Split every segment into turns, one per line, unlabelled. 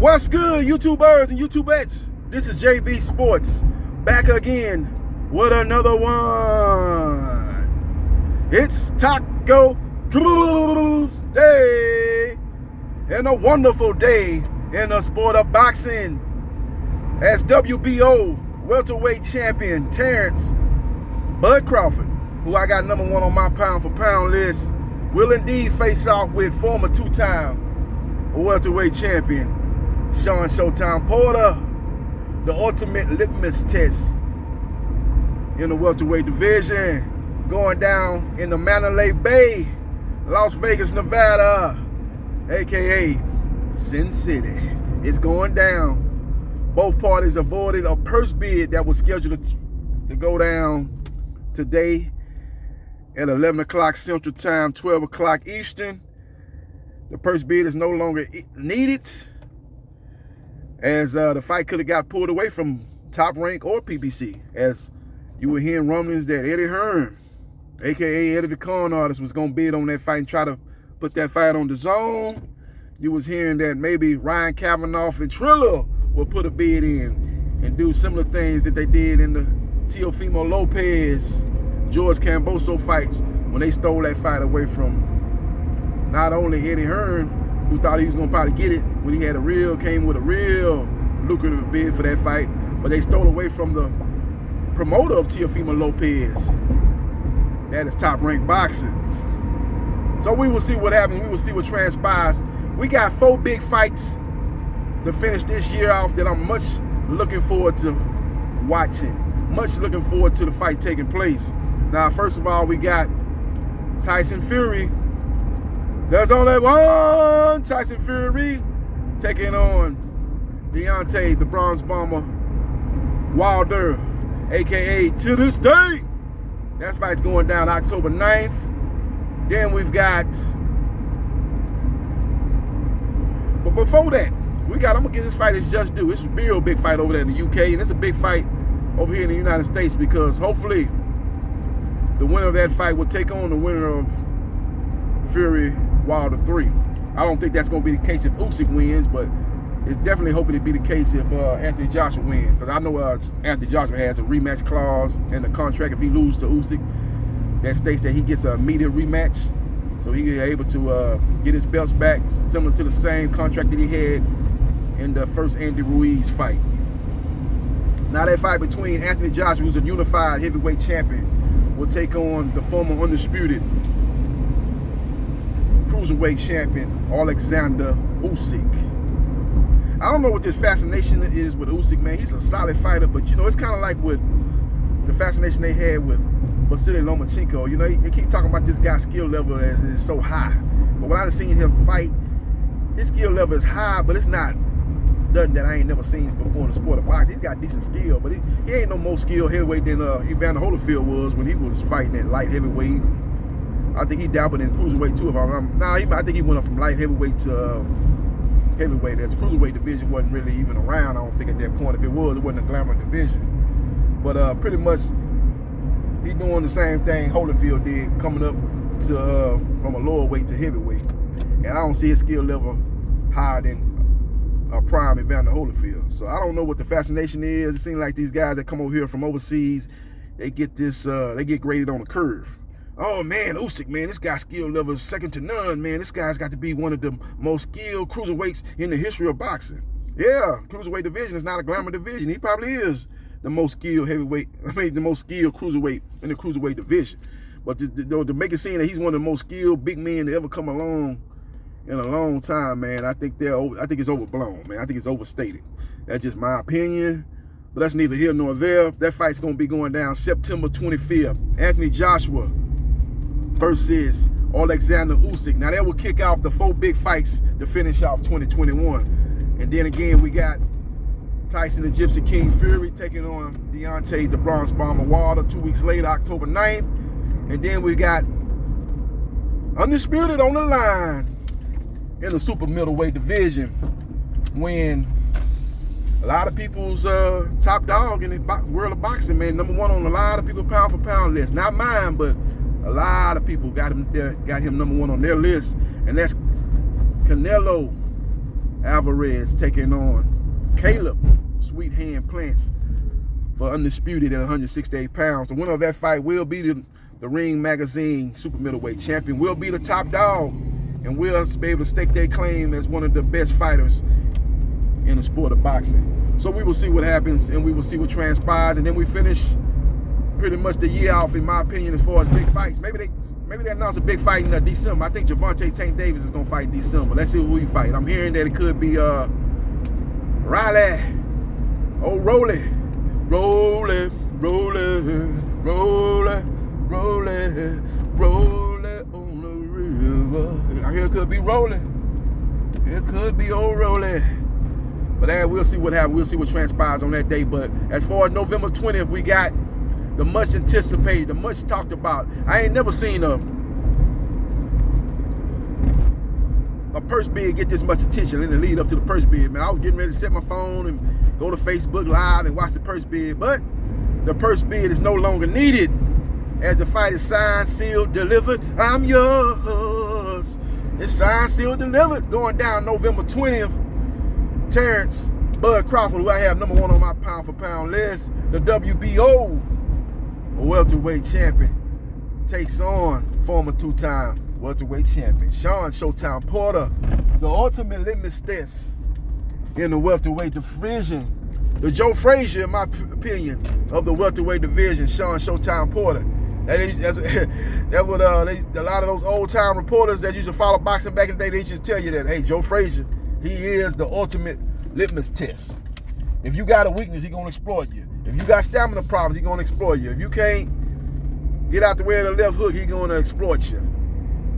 What's good, YouTubers and YouTubettes? This is JBsports back again with another one. It's Taco Tuesday and a wonderful day in the sport of boxing as WBO welterweight champion Terrence Bud Crawford, who I got number one on my pound for pound list, will indeed face off with former two-time welterweight champion Crawford Porter, the ultimate litmus test in the welterweight division, going down in the Mandalay Bay, Las Vegas, Nevada, aka Sin City. It's going down. Both parties avoided a purse bid that was scheduled to go down today at 11 o'clock Central Time, 12 o'clock Eastern. The purse bid is no longer needed, as the fight could have got pulled away from Top Rank or PBC, as you were hearing rumblings that Eddie Hearn, aka Eddie the Con Artist, was going to bid on that fight and try to put that fight on the zone. You was hearing that maybe Ryan Kavanaugh and Triller will put a bid in and do similar things that they did in the Teofimo Lopez, George Camboso fights, when they stole that fight away from not only Eddie Hearn, who thought he was going to probably get it when he came with a real lucrative bid for that fight, but they stole away from the promoter of Teofimo Lopez. That is Top Rank Boxing. So we will see what happens. We will see what transpires. We got 4 big fights to finish this year off that I'm much looking forward to watching. Much looking forward to the fight taking place. Now, first of all, we got Tyson Fury. There's only one Tyson Fury taking on Deontay, the Bronze Bomber Wilder, aka To This Day. That fight's going down October 9th. Then we've got, but before that, I'm gonna give this fight its just due. It's a real big fight over there in the UK, and it's a big fight over here in the United States, because hopefully the winner of that fight will take on the winner of Fury Wilder 3. I don't think that's going to be the case if Usyk wins, but it's definitely hoping to be the case if Anthony Joshua wins, because I know Anthony Joshua has a rematch clause in the contract if he loses to Usyk that states that he gets an immediate rematch, so he is able to get his belts back, similar to the same contract that he had in the first Andy Ruiz fight. Now that fight between Anthony Joshua, who's a unified heavyweight champion, will take on the former undisputed cruiserweight champion Alexander Usyk. I don't know what this fascination is with Usyk, man. He's a solid fighter, but you know, it's kind of like with the fascination they had with Vasily Lomachenko. You know, they keep talking about this guy's skill level as is so high, but when I've seen him fight, his skill level is high, but it's not nothing that I ain't never seen before in the sport of boxing. He's got decent skill, but he ain't no more skilled heavyweight than Evander Holyfield was when he was fighting at light heavyweight. I think he dabbled in cruiserweight too. I think he went up from light heavyweight to heavyweight. As the cruiserweight division wasn't really even around, I don't think, at that point. If it was, it wasn't a glamour division. But pretty much, he's doing the same thing Holyfield did, coming up to from a lower weight to heavyweight. And I don't see his skill level higher than prime Evander Holyfield. So I don't know what the fascination is. It seems like these guys that come over here from overseas, they get graded on a curve. Oh man, Usyk, man, this guy's skill level is second to none, man. This guy's got to be one of the most skilled cruiserweights in the history of boxing. Yeah, cruiserweight division is not a glamour division. He probably is the most skilled the most skilled cruiserweight in the cruiserweight division. But to make it seem that he's one of the most skilled big men to ever come along in a long time, man, I think it's overblown, man. I think it's overstated. That's just my opinion, but that's neither here nor there. That fight's going to be going down September 25th. Anthony Joshua versus Alexander Usyk. Now that will kick off the 4 big fights to finish off 2021. And then again, we got Tyson the Gypsy King Fury taking on Deontay the Bronze Bomber Wilder 2 weeks later, October 9th. And then we got undisputed on the line in the super middleweight division, when a lot of people's top dog in the world of boxing, man, number one on a lot of people's pound for pound list. Not mine, but a lot of people got him number one on their list, and that's Canelo Alvarez taking on Caleb Sweet Hand Plants for undisputed at 168 pounds. The winner of that fight will be the Ring Magazine super middleweight champion, will be the top dog, and will be able to stake their claim as one of the best fighters in the sport of boxing. So we will see what happens, and we will see what transpires, and then we finish pretty much the year off, in my opinion, as far as big fights. Maybe they announce a big fight in December. I think Gervonta Tank Davis is gonna fight in December. Let's see who he fight. I'm hearing that it could be Riley. Oh, Rolly on the river. I hear it could be Rolly. It could be old Rolly. But we'll see what happens. We'll see what transpires on that day. But as far as November 20th, we got the much anticipated, the much talked about. I ain't never seen a purse bid get this much attention in the lead up to the purse bid, man. I was getting ready to set my phone and go to Facebook Live and watch the purse bid, but the purse bid is no longer needed as the fight is signed, sealed, delivered. I'm yours. It's signed, sealed, delivered. Going down November 20th. Terrence Bud Crawford, who I have number 1 on my pound for pound list, the WBO welterweight champion, takes on former 2-time welterweight champion Sean Showtime Porter. The ultimate litmus test in the welterweight division. The Joe Frazier, in my opinion, of the welterweight division, Sean Showtime Porter. That would a lot of those old-time reporters that used to follow boxing back in the day, they just tell you that, hey, Joe Frazier, he is the ultimate litmus test. If you got a weakness, he gonna exploit you. If you got stamina problems, he gonna exploit you. If you can't get out the way of the left hook, he gonna exploit you.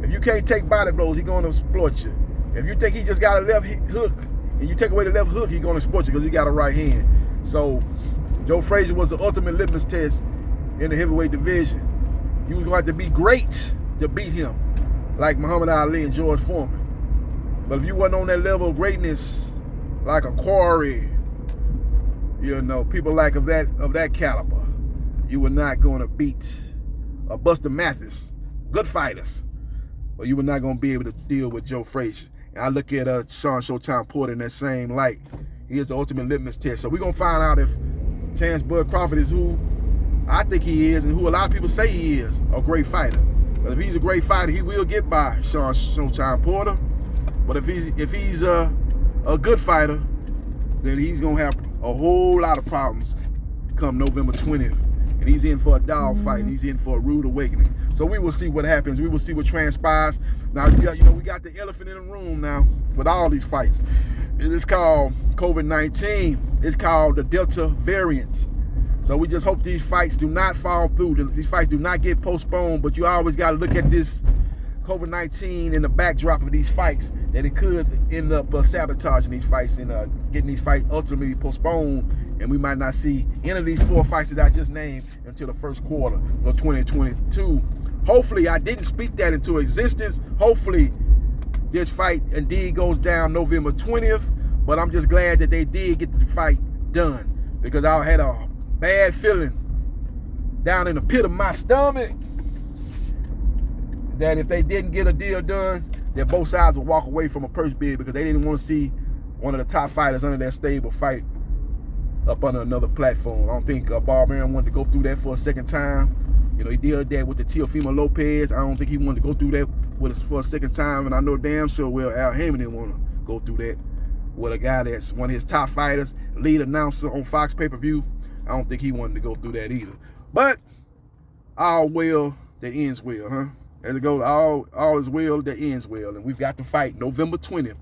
If you can't take body blows, he gonna exploit you. If you think he just got a left hook and you take away the left hook, he gonna exploit you because he got a right hand. So Joe Frazier was the ultimate litmus test in the heavyweight division. You was gonna have to be great to beat him, like Muhammad Ali and George Foreman. But if you wasn't on that level of greatness, like a Quarry, people like of that caliber, you were not going to beat a Buster Mathis, good fighters, but you were not going to be able to deal with Joe Frazier. And I look at Sean Showtime Porter in that same light. He is the ultimate litmus test. So we're going to find out if Terrence Bud Crawford is who I think he is and who a lot of people say he is, a great fighter. But if he's a great fighter, he will get by Sean Showtime Porter. But if he's a good fighter, then he's going to have a whole lot of problems come November 20th. And he's in for a dog fight. He's in for a rude awakening. So we will see what happens. We will see what transpires. Now, we got the elephant in the room now with all these fights. It's called COVID-19. It's called the Delta variant. So we just hope these fights do not fall through. These fights do not get postponed. But you always got to look at this COVID-19 in the backdrop of these fights, that it could end up sabotaging these fights and getting these fights ultimately postponed, and we might not see any of these 4 fights that I just named until the first quarter of 2022. Hopefully, I didn't speak that into existence. Hopefully, this fight indeed goes down November 20th, but I'm just glad that they did get the fight done, because I had a bad feeling down in the pit of my stomach that if they didn't get a deal done, that both sides would walk away from a purse bid, because they didn't want to see one of the top fighters under their stable fight up under another platform. I don't think Barbarian wanted to go through that for a second time. He did that with the Teofimo Lopez. I don't think he wanted to go through that with us for a second time, and I know damn sure well Al Heyman didn't want to go through that with a guy that's one of his top fighters, lead announcer on Fox pay-per-view. I don't think he wanted to go through that either. But all well that ends well, huh? As it goes, all is well that ends well. And we've got to fight November 20th.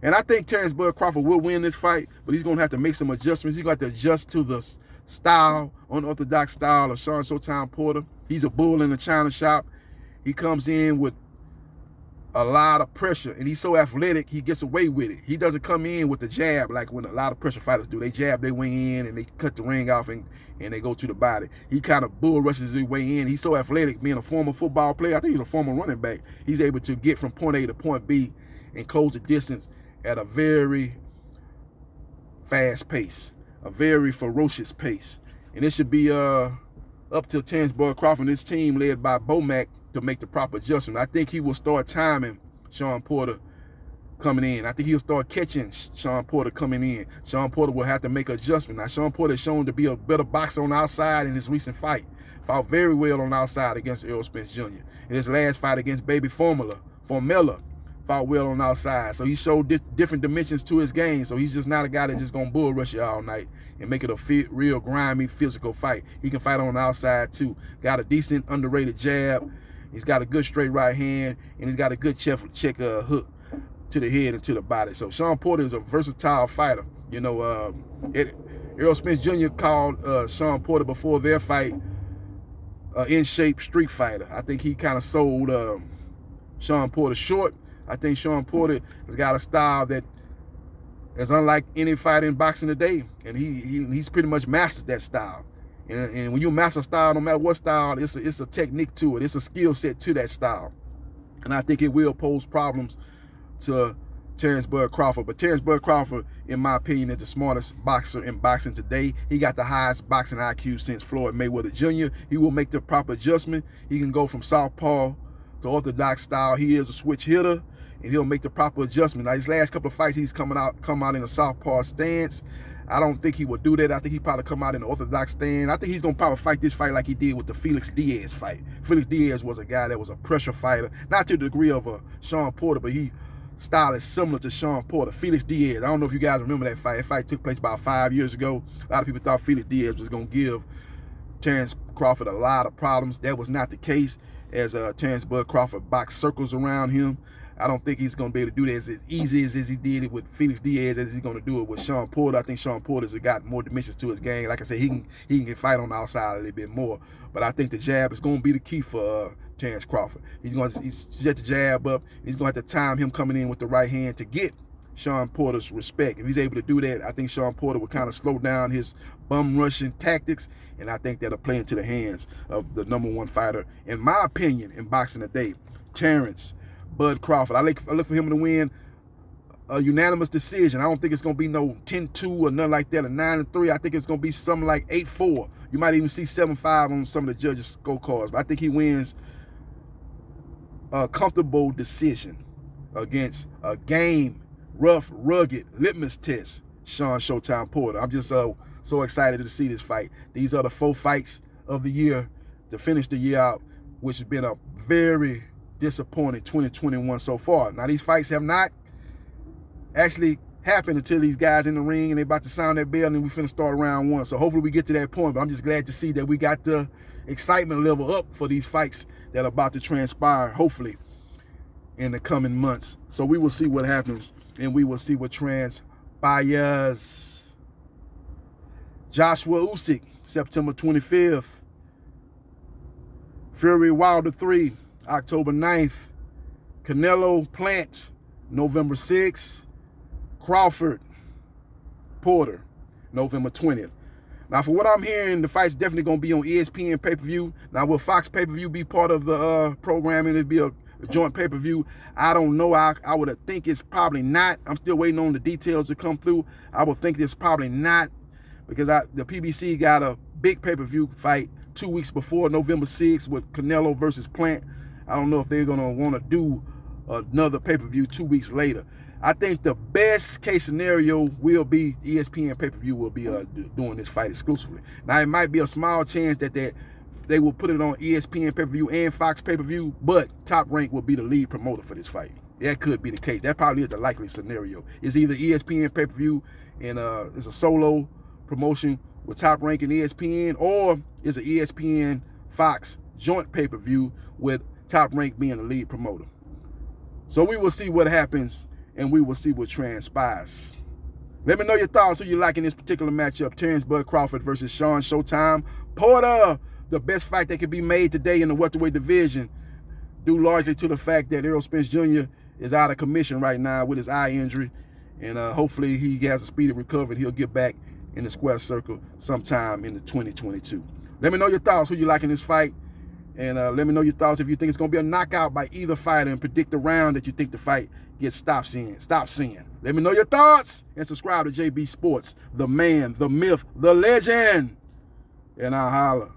And I think Terrence Bud Crawford will win this fight, but he's going to have to make some adjustments. He's going to have to adjust to the style, unorthodox style of Sean Showtime Porter. He's a bull in the china shop. He comes in with a lot of pressure, and he's so athletic, he gets away with it. He doesn't come in with the jab like when a lot of pressure fighters do. They jab their way in, and they cut the ring off, and they go to the body. He kind of bull rushes his way in. He's so athletic, being a former football player. I think he's a former running back. He's able to get from point A to point B and close the distance at a very fast pace, a very ferocious pace. And it should be up to Terrence Bud Crawford and his team led by Bomac to make the proper adjustment. I think he will start timing Sean Porter coming in. I think he'll start catching Sean Porter coming in. Sean Porter will have to make an adjustment. Now, Sean Porter is shown to be a better boxer on the outside in his recent fight. Fought very well on the outside against Errol Spence Jr. In his last fight against Baby Formella, fought well on the outside. So he showed different dimensions to his game. So he's just not a guy that's just going to bull rush you all night and make it a real grimy physical fight. He can fight on the outside too. Got a decent underrated jab. He's got a good straight right hand, and he's got a good check hook to the head and to the body. So Sean Porter is a versatile fighter. You know, Errol Spence Jr. called Sean Porter before their fight in-shape street fighter. I think he kind of sold Sean Porter short. I think Sean Porter has got a style that is unlike any fighter in boxing today, and he's pretty much mastered that style. And when you master style, no matter what style, it's a technique to it. It's a skill set to that style. And I think it will pose problems to Terrence Bud Crawford. But Terrence Bud Crawford, in my opinion, is the smartest boxer in boxing today. He got the highest boxing IQ since Floyd Mayweather Jr. He will make the proper adjustment. He can go from southpaw to orthodox style. He is a switch hitter, and he'll make the proper adjustment. Now, his last couple of fights, he's come out in a southpaw stance. I don't think he would do that. I think he probably come out in the orthodox stand. I think he's going to probably fight this fight like he did with the Felix Diaz fight. Felix Diaz was a guy that was a pressure fighter, not to the degree of Sean Porter, but he style is similar to Sean Porter. Felix Diaz, I don't know if you guys remember that fight. That fight took place about 5 years ago. A lot of people thought Felix Diaz was going to give Terrence Crawford a lot of problems. That was not the case, as Terrence Bud Crawford boxed circles around him. I don't think he's going to be able to do that as easy as he did it with Felix Diaz as he's going to do it with Sean Porter. I think Sean Porter's got more dimensions to his game. Like I said, he can fight on the outside a little bit more. But I think the jab is going to be the key for Terrence Crawford. He's set the jab up. He's going to have to time him coming in with the right hand to get Sean Porter's respect. If he's able to do that, I think Sean Porter will kind of slow down his bum rushing tactics, and I think that'll play into the hands of the #1 fighter, in my opinion, in boxing today, Terrence Bud Crawford. I look for him to win a unanimous decision. I don't think it's going to be no 10-2 or nothing like that, or 9-3. I think it's going to be something like 8-4. You might even see 7-5 on some of the judges' scorecards. But I think he wins a comfortable decision against a game, rough, rugged litmus test, Sean Showtime Porter. I'm just so excited to see this fight. These are the 4 fights of the year to finish the year out, which has been a very disappointing 2021 so far. Now, these fights have not actually happened until these guys in the ring and they about to sound that bell and we finna start round 1. So hopefully we get to that point, but I'm just glad to see that we got the excitement level up for these fights that are about to transpire, hopefully, in the coming months. So we will see what happens, and we will see what transpires. Joshua Usyk, September 25th. Fury Wilder 3, October 9th. Canelo Plant, November 6th. Crawford Porter, November 20th. Now, for what I'm hearing, the fight's definitely going to be on ESPN pay-per-view. Now, will Fox pay-per-view be part of the programming? It'll be a joint pay-per-view. I don't know. I would think it's probably not. I'm still waiting on the details to come through. I would think it's probably not, because the PBC got a big pay-per-view fight 2 weeks before, November 6th, with Canelo versus Plant. I don't know if they're going to want to do another pay-per-view 2 weeks later. I think the best case scenario will be ESPN pay-per-view will be doing this fight exclusively. Now, it might be a small chance that they will put it on ESPN pay-per-view and Fox pay-per-view, but Top Rank will be the lead promoter for this fight. That could be the case. That probably is the likely scenario. It's either ESPN pay-per-view and it's a solo promotion with Top Rank and ESPN, or it's an ESPN Fox joint pay-per-view with Top Rank being the lead promoter. So we will see what happens, and we will see what transpires. Let me know your thoughts. Who you like in this particular matchup? Terrence Bud Crawford versus Sean Showtime Porter. The best fight that could be made today in the welterweight division, due largely to the fact that Errol Spence Jr. is out of commission right now with his eye injury. And hopefully he has a speedy recovery. He'll get back in the square circle sometime in the 2022. Let me know your thoughts. Who you like in this fight? And let me know your thoughts if you think it's going to be a knockout by either fighter, and predict the round that you think the fight gets stops in. Let me know your thoughts, and subscribe to JB Sports, the man, the myth, the legend. And I'll holler.